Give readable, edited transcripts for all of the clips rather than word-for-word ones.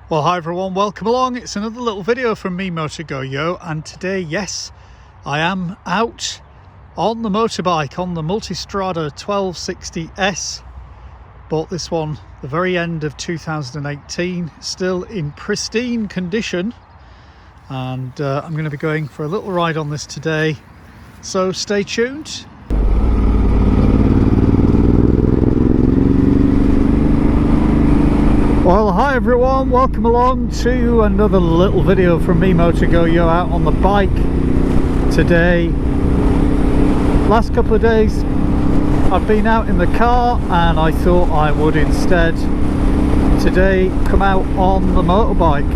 Well, hi everyone, welcome along. It's another little video from me, MotoGoYo, and today, yes, I am out on the motorbike on the Multistrada 1260S. Bought this one the very end of 2018, still in pristine condition, and I'm going to be going for a little ride on this today, so stay tuned. Well, hi everyone, welcome along to another little video from me, MotoGoYo, out on the bike today. Last couple of days I've been out in the car, and I thought I would instead today come out on the motorbike.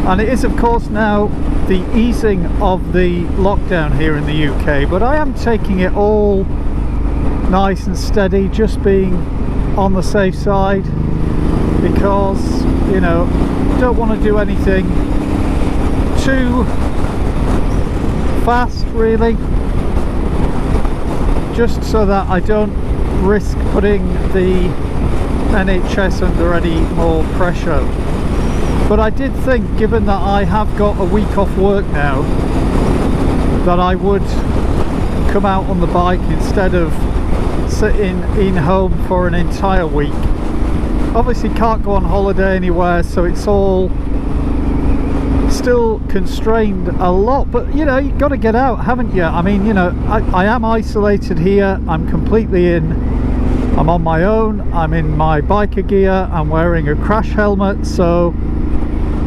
And it is of course now the easing of the lockdown here in the UK, but I am taking it all nice and steady, just being on the safe side, because, you know, don't want to do anything too fast really, just so that I don't risk putting the NHS under any more pressure. But I did think, given that I have got a week off work now, that I would come out on the bike instead of sitting in home for an entire week. Obviously can't go on holiday anywhere, so it's all still constrained a lot, but you know, you've got to get out, haven't you? I mean, you know, I am isolated here. I'm completely I'm on my own, I'm in my biker gear, I'm wearing a crash helmet, so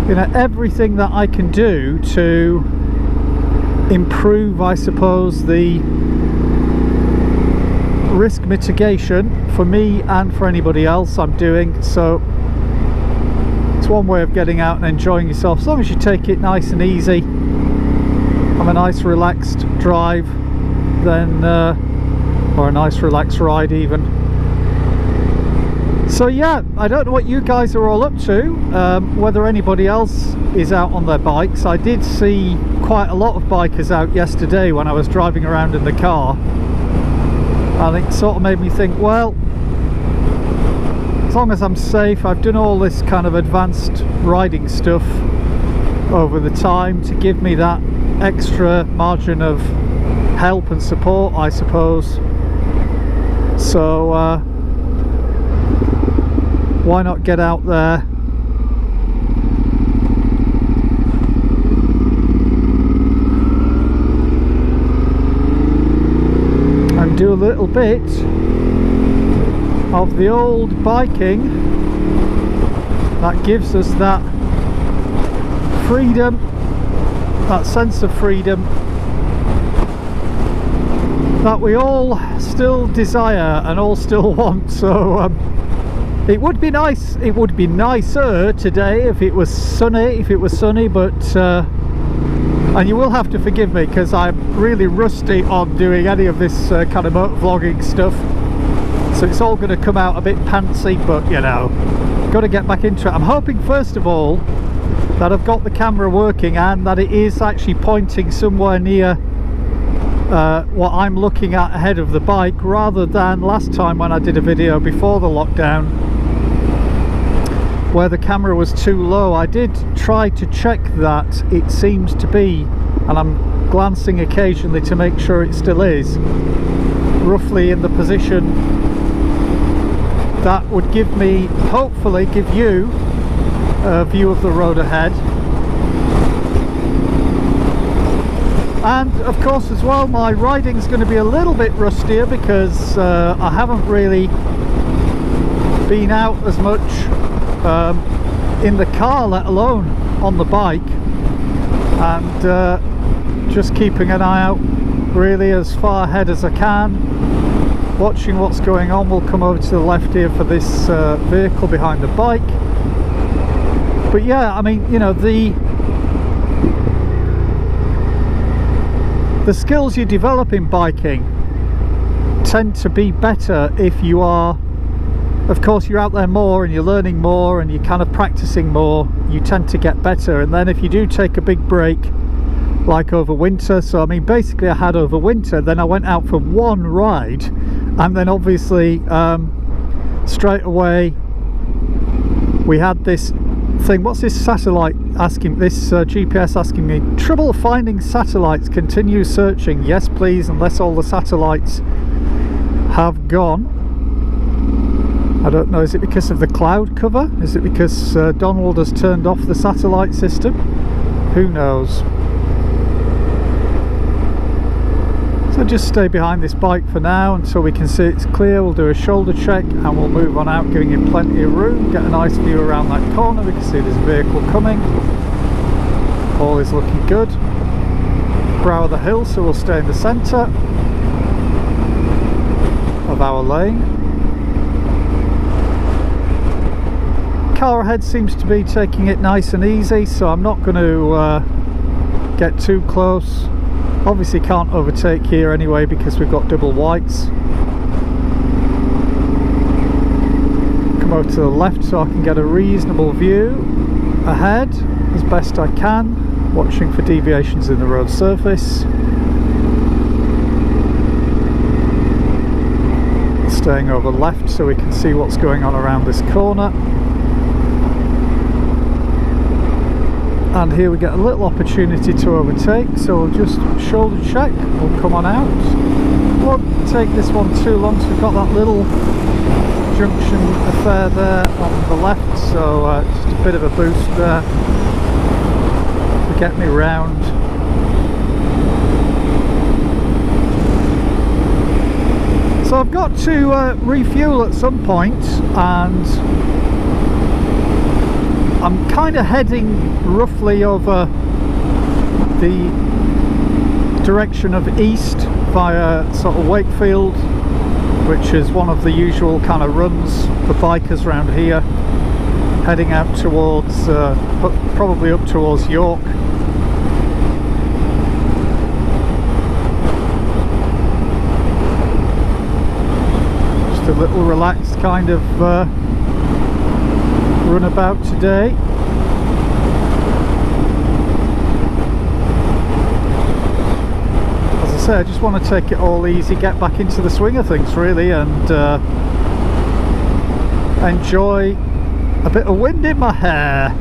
you know, everything that I can do to improve, I suppose, the risk mitigation for me and for anybody else I'm doing. So it's one way of getting out and enjoying yourself, as long as you take it nice and easy, have a nice relaxed drive, then or a nice relaxed ride even. So yeah, I don't know what you guys are all up to, whether anybody else is out on their bikes. I did see quite a lot of bikers out yesterday when I was driving around in the car, and it sort of made me think, well, as long as I'm safe, I've done all this kind of advanced riding stuff over the time to give me that extra margin of help and support, I suppose. So why not get out there and do a little bit of the old biking that gives us that freedom, that sense of freedom that we all still desire and all still want. So it would be nice, it would be nicer today if it was sunny, but and you will have to forgive me because I'm really rusty on doing any of this kind of motovlogging stuff, so it's all going to come out a bit pantsy, but you know, got to get back into it. I'm hoping first of all that I've got the camera working and that it is actually pointing somewhere near what I'm looking at ahead of the bike, rather than last time when I did a video before the lockdown where the camera was too low. I did try to check that. It seems to be, and I'm glancing occasionally to make sure it still is, roughly in the position that would give me, hopefully give you a view of the road ahead. And of course as well, my riding's going to be a little bit rustier because I haven't really been out as much in the car, let alone on the bike, and just keeping an eye out really as far ahead as I can, watching what's going on. We'll come over to the left here for this vehicle behind the bike. But yeah, I mean, you know, the skills you develop in biking tend to be better if you are, of course, you're out there more and you're learning more and you're kind of practicing more. You tend to get better. And then if you do take a big break, like over winter, so I mean basically I had over winter, then I went out for one ride, and then obviously straight away we had this thing. What's this satellite asking? This GPS asking me, trouble finding satellites, continue searching. Yes please, unless all the satellites have gone. I don't know, is it because of the cloud cover? Is it because Donald has turned off the satellite system? Who knows? So just stay behind this bike for now until we can see it's clear. We'll do a shoulder check and we'll move on out, giving it plenty of room, get a nice view around that corner. We can see this vehicle coming. All is looking good. Brow of the hill, so we'll stay in the centre of our lane. Car ahead seems to be taking it nice and easy, so I'm not going to get too close. Obviously can't overtake here anyway because we've got double whites. Come over to the left so I can get a reasonable view ahead as best I can, watching for deviations in the road surface. Staying over left so we can see what's going on around this corner. And here we get a little opportunity to overtake, so we'll just shoulder check, we'll come on out. Won't take this one too long, so we've got that little junction affair there on the left, so just a bit of a boost there to get me round. So I've got to refuel at some point, and I'm kind of heading roughly over the direction of east via sort of Wakefield, which is one of the usual kind of runs for bikers around here, heading out towards probably up towards York. Just a little relaxed kind of runabout today. As I say, I just want to take it all easy, get back into the swing of things really, and enjoy a bit of wind in my hair.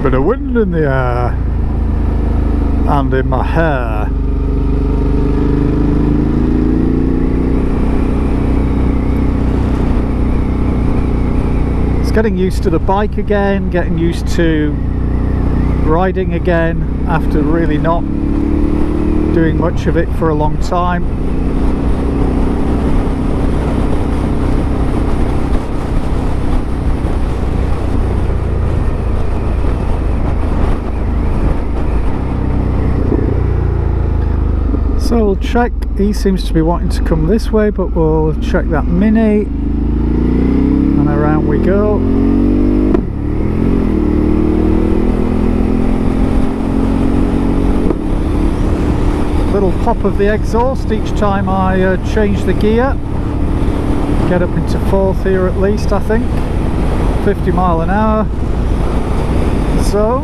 Bit of wind in the air and in my hair. Getting used to the bike again, getting used to riding again after really not doing much of it for a long time. So we'll check, he seems to be wanting to come this way, but we'll check that Mini. And around we go. Little pop of the exhaust each time I change the gear. Get up into fourth here at least, I think. 50 mile an hour. So.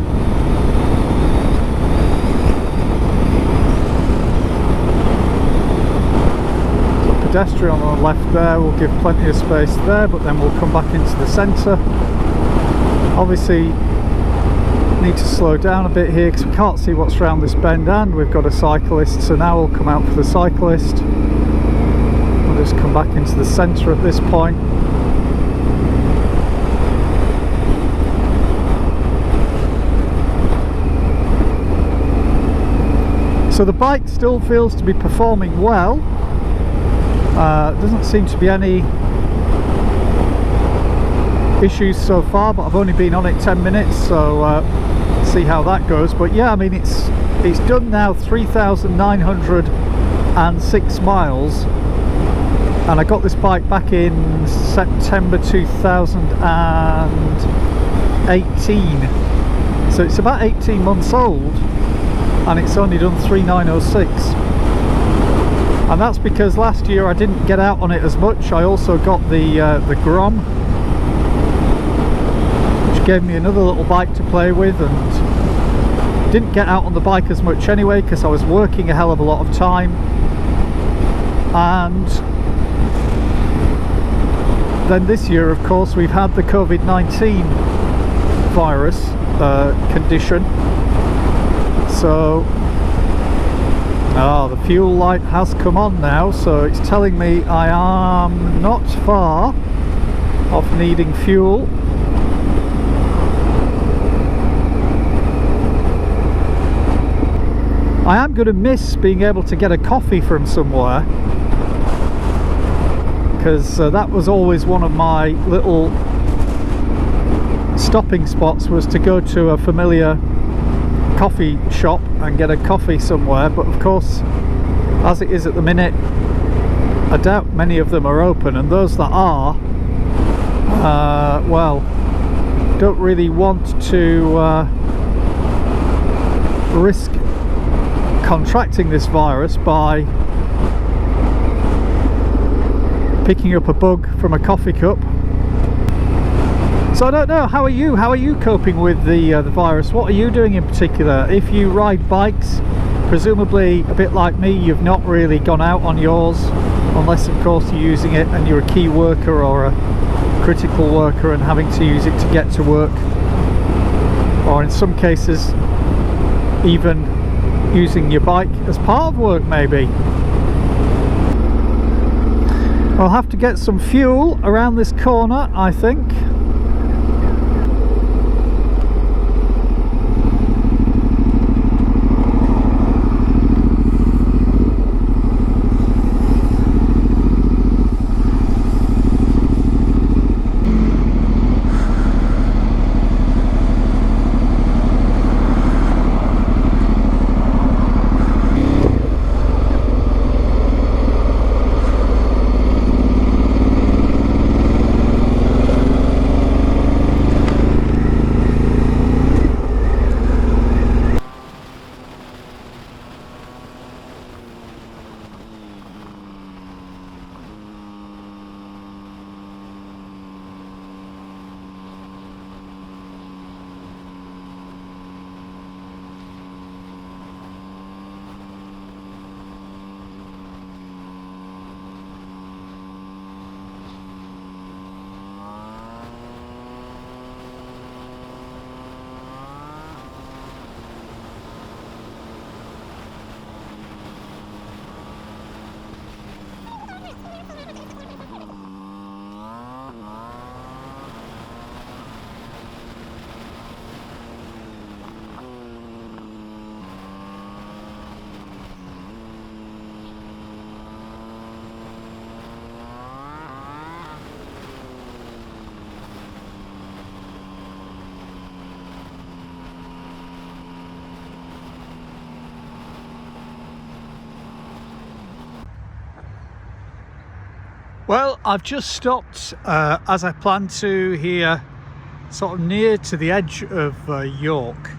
Pedestrian on the left there, will give plenty of space there, but then we'll come back into the centre. Obviously need to slow down a bit here because we can't see what's around this bend, and we've got a cyclist, so now we'll come out for the cyclist. We'll just come back into the centre at this point. So the bike still feels to be performing well. Doesn't seem to be any issues so far, but I've only been on it 10 minutes, so see how that goes. But yeah, I mean it's done now 3,906 miles, and I got this bike back in September 2018, so it's about 18 months old and it's only done 3,906. And that's because last year I didn't get out on it as much. I also got the Grom, which gave me another little bike to play with, and didn't get out on the bike as much anyway because I was working a hell of a lot of time. And then this year, of course, we've had the COVID-19 virus condition. So the fuel light has come on now, so it's telling me I am not far off needing fuel. I am going to miss being able to get a coffee from somewhere, because that was always one of my little stopping spots, was to go to a familiar coffee shop and get a coffee somewhere. But of course, as it is at the minute, I doubt many of them are open, and those that are, well, don't really want to risk contracting this virus by picking up a bug from a coffee cup. So I don't know, how are you coping with the virus? What are you doing in particular? If you ride bikes, presumably a bit like me, you've not really gone out on yours, unless of course you're using it and you're a key worker or a critical worker and having to use it to get to work, or in some cases even using your bike as part of work maybe. I'll have to get some fuel around this corner, I think. Well, I've just stopped as I planned to here, sort of near to the edge of York,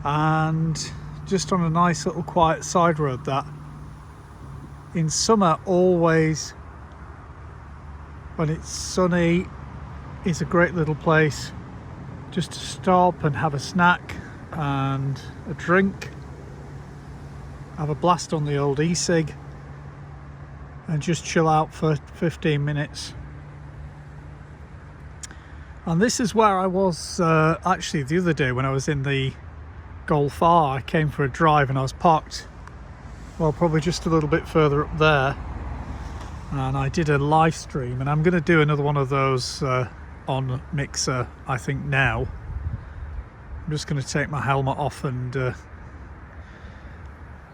and just on a nice little quiet side road that in summer always, when it's sunny, is a great little place just to stop and have a snack and a drink, have a blast on the old e-cig and just chill out for 15 minutes. And this is where I was actually the other day when I was in the Golf R. I came for a drive and I was parked, well, probably just a little bit further up there, and I did a live stream, and I'm going to do another one of those on Mixer, I think now. I'm just going to take my helmet off and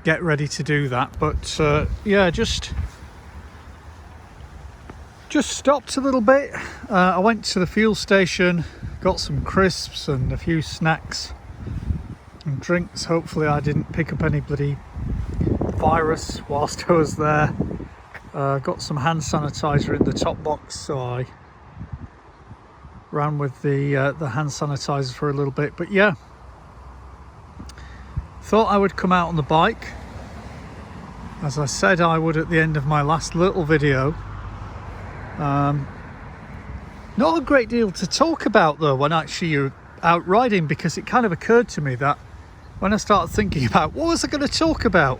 get ready to do that. But yeah, just stopped a little bit. I went to the fuel station, got some crisps and a few snacks and drinks. Hopefully I didn't pick up any bloody virus whilst I was there. Got some hand sanitizer in the top box, so I ran with the hand sanitizer for a little bit. But yeah, thought I would come out on the bike, as I said I would at the end of my last little video. Not a great deal to talk about though when actually you're out riding, because it kind of occurred to me that when I started thinking about what was I going to talk about,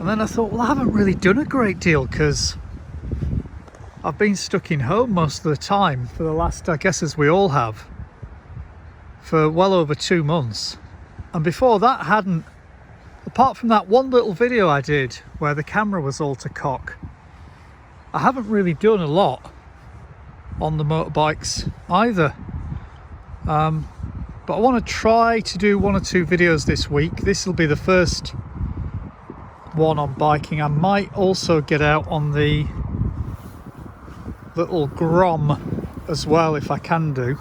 And then I thought, well, I haven't really done a great deal because I've been stuck in home most of the time for the last, I guess as we all have, for well over 2 months. And before that I hadn't, apart from that one little video I did where the camera was all to cock, I haven't really done a lot on the motorbikes either. But I want to try to do 1 or 2 videos this week. This will be the first one on biking. I might also get out on the little Grom as well if I can do.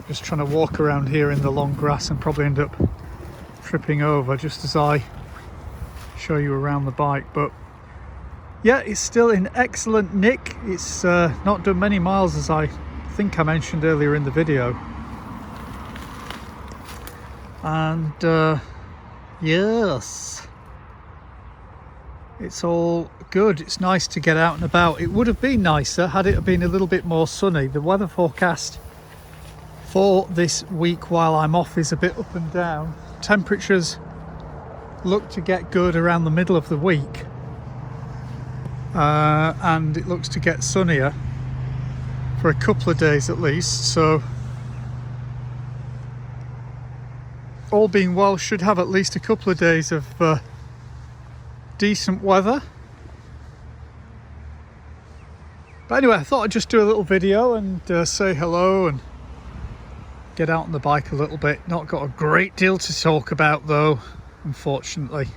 Just trying to walk around here in the long grass and probably end up tripping over just as I show you around the bike. But yeah, it's still in excellent nick. It's not done many miles, as I think I mentioned earlier in the video. And yes, it's all good. It's nice to get out and about. It would have been nicer had it been a little bit more sunny. The weather forecast for this week while I'm off is a bit up and down. Temperatures look to get good around the middle of the week, and it looks to get sunnier for a couple of days at least. So all being well, should have at least a couple of days of decent weather. But anyway, I thought I'd just do a little video and say hello and get out on the bike a little bit. Not got a great deal to talk about though, unfortunately,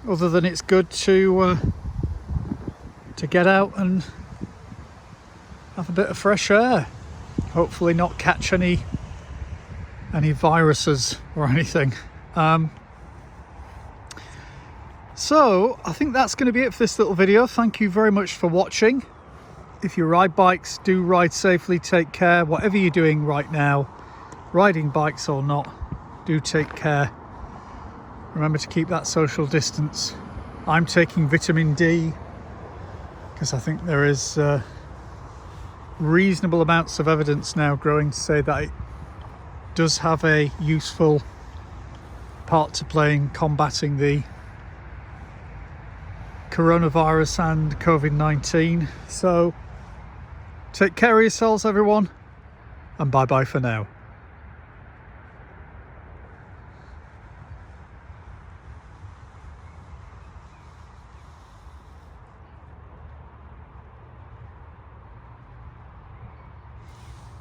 other than it's good to get out and have a bit of fresh air. Hopefully not catch any viruses or anything. So I think that's going to be it for this little video. Thank you very much for watching. If you ride bikes, do ride safely, take care. Whatever you're doing right now, riding bikes or not, do take care. Remember to keep that social distance. I'm taking vitamin D because I think there is reasonable amounts of evidence now growing to say that it does have a useful part to play in combating the coronavirus and COVID-19. So take care of yourselves, everyone, and bye bye for now.